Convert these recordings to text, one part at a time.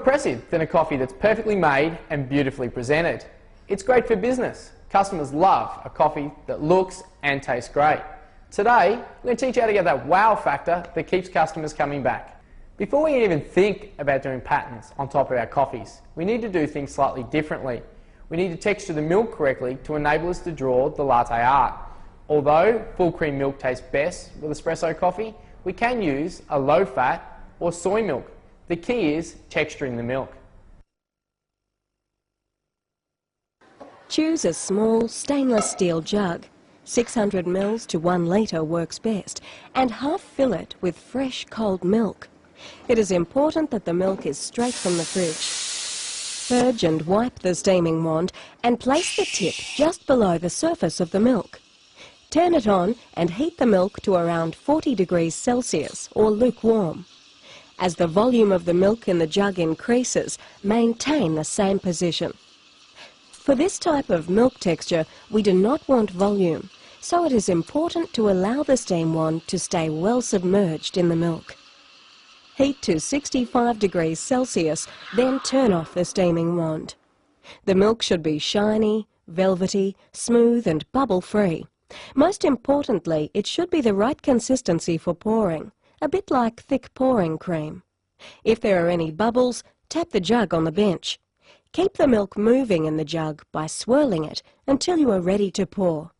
impressive than a coffee that's perfectly made and beautifully presented. It's great for business. Customers love a coffee that looks and tastes great. Today, we're going to teach you how to get that wow factor that keeps customers coming back. Before we can even think about doing patterns on top of our coffees, we need to do things slightly differently. We need to texture the milk correctly to enable us to draw the latte art. Although full cream milk tastes best with espresso coffee, we can use a low-fat or soy milk. The key is texturing the milk. Choose a small stainless steel jug. 600 ml to 1 litre works best, and half fill it with fresh cold milk. It is important that the milk is straight from the fridge. Purge and wipe the steaming wand and place the tip just below the surface of the milk. Turn it on and heat the milk to around 40 degrees Celsius or lukewarm. As the volume of the milk in the jug increases, maintain the same position. For this type of milk texture, we do not want volume, so it is important to allow the steam wand to stay well submerged in the milk. Heat to 65 degrees Celsius, then turn off the steaming wand. The milk should be shiny, velvety, smooth and bubble-free. Most importantly, it should be the right consistency for pouring, a bit like thick pouring cream. If there are any bubbles, tap the jug on the bench. Keep the milk moving in the jug by swirling it until you are ready to pour.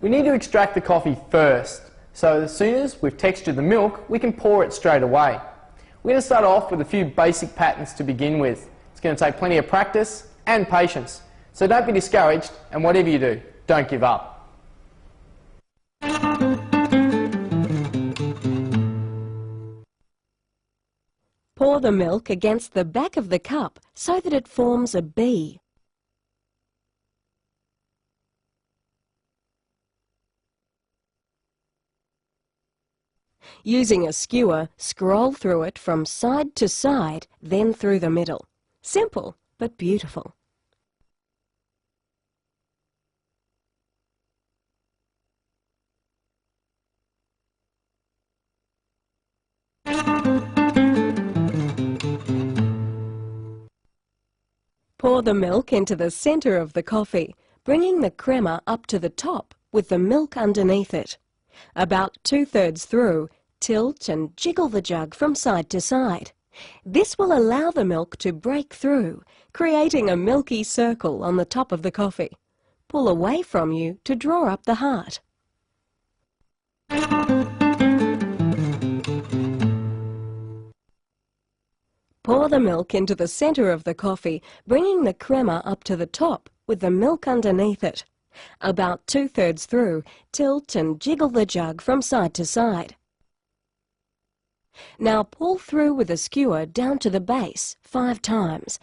We need to extract the coffee first, so as soon as we've textured the milk, we can pour it straight away. We're going to start off with a few basic patterns to begin with. It's going to take plenty of practice and patience, so don't be discouraged, and whatever you do, don't give up. Pour the milk against the back of the cup so that it forms a B. Using a skewer, scroll through it from side to side, then through the middle. Simple, but beautiful. Pour the milk into the center of the coffee, bringing the crema up to the top with the milk underneath it. About 2/3 through, tilt and jiggle the jug from side to side. This will allow the milk to break through, creating a milky circle on the top of the coffee. Pull away from you to draw up the heart. Pour the milk into the center of the coffee, bringing the crema up to the top with the milk underneath it. About 2/3 through, tilt and jiggle the jug from side to side. Now pull through with a skewer down to the base 5 times.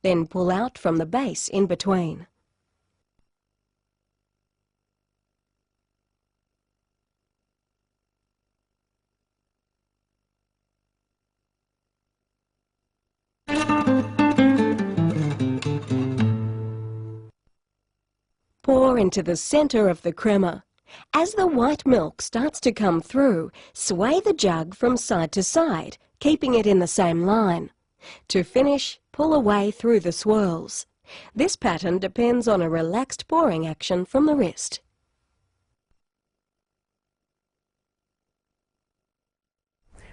Then pull out from the base in between. Pour into the center of the crema. As the white milk starts to come through, sway the jug from side to side, keeping it in the same line. To finish, pull away through the swirls. This pattern depends on a relaxed pouring action from the wrist.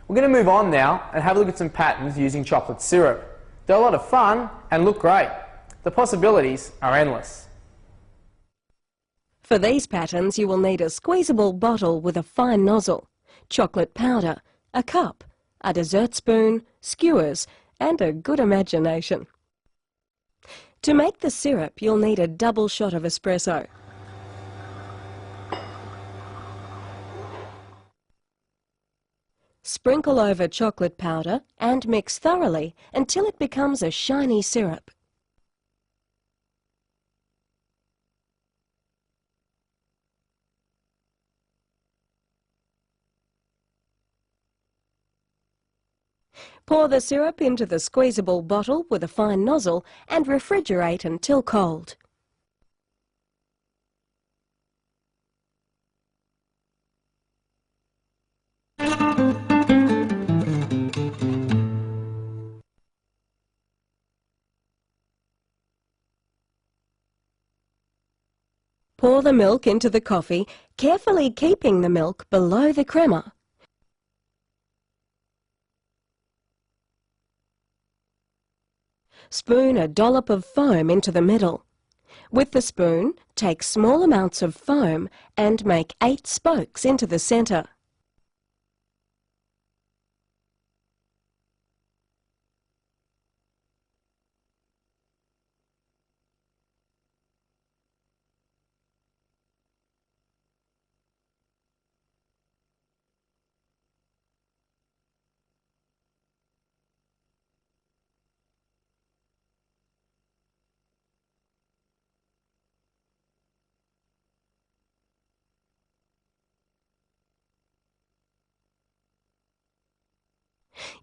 We're going to move on now and have a look at some patterns using chocolate syrup. They're a lot of fun and look great. The possibilities are endless. For these patterns, you will need a squeezable bottle with a fine nozzle, chocolate powder, a cup, a dessert spoon, skewers, and a good imagination. To make the syrup, you'll need a double shot of espresso. Sprinkle over chocolate powder and mix thoroughly until it becomes a shiny syrup. Pour the syrup into the squeezable bottle with a fine nozzle and refrigerate until cold. Pour the milk into the coffee, carefully keeping the milk below the crema. Spoon a dollop of foam into the middle. With the spoon, take small amounts of foam and make 8 spokes into the centre.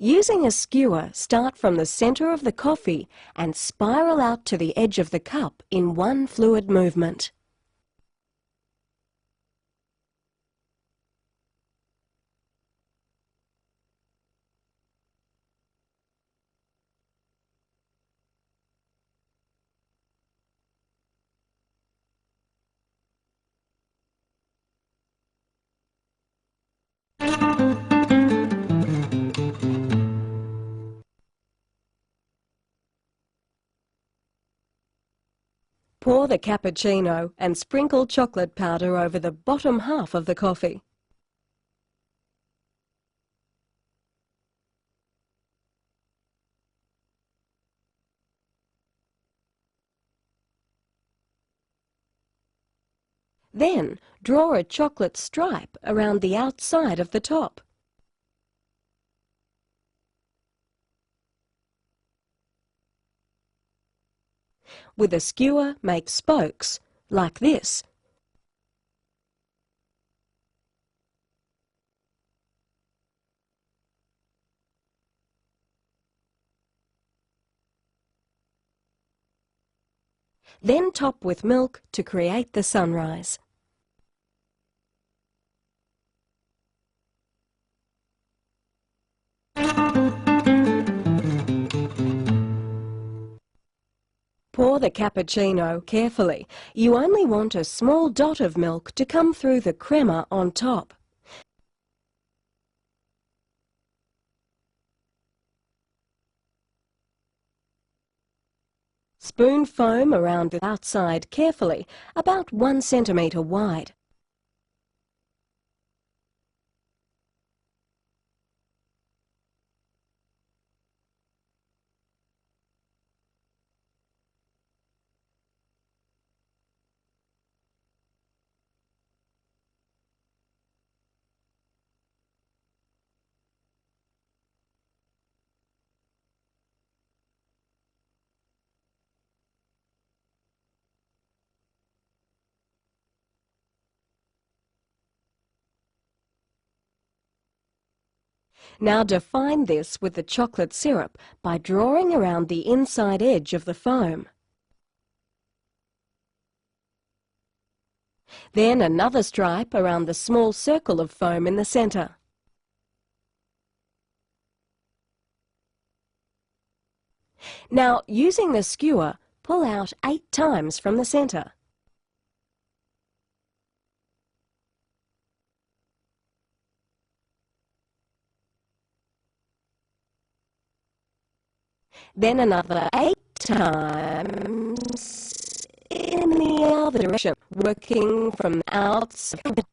Using a skewer, start from the centre of the coffee and spiral out to the edge of the cup in one fluid movement. Pour the cappuccino and sprinkle chocolate powder over the bottom half of the coffee. Then draw a chocolate stripe around the outside of the top. With a skewer, make spokes, like this. Then top with milk to create the sunrise. Pour the cappuccino carefully. You only want a small dot of milk to come through the crema on top. Spoon foam around the outside carefully, about 1 centimetre wide. Now define this with the chocolate syrup by drawing around the inside edge of the foam. Then another stripe around the small circle of foam in the centre. Now, using the skewer, pull out 8 times from the centre. Then another 8 times in the other direction, working from the outside.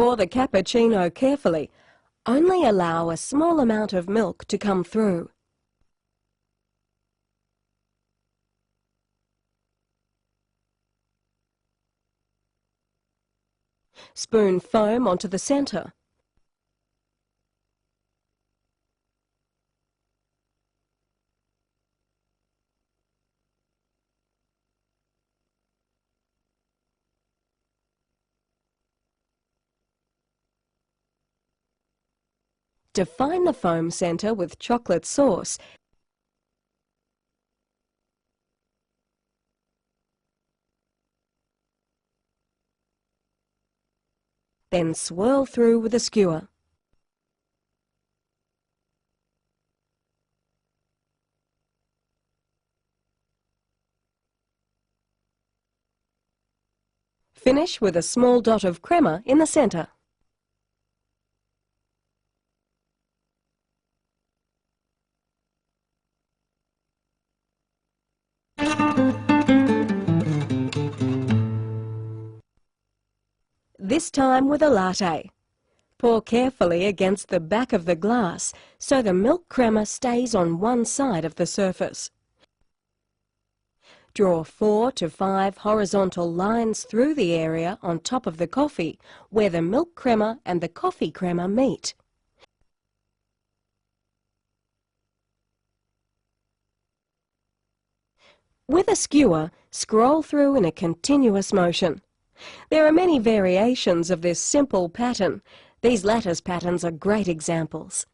Pour the cappuccino carefully. Only allow a small amount of milk to come through. Spoon foam onto the centre. Define the foam centre with chocolate sauce. Then swirl through with a skewer. Finish with a small dot of crema in the centre. This time with a latte. Pour carefully against the back of the glass so the milk crema stays on one side of the surface. Draw 4 to 5 horizontal lines through the area on top of the coffee where the milk crema and the coffee crema meet. With a skewer, scroll through in a continuous motion. There are many variations of this simple pattern. These lattice patterns are great examples.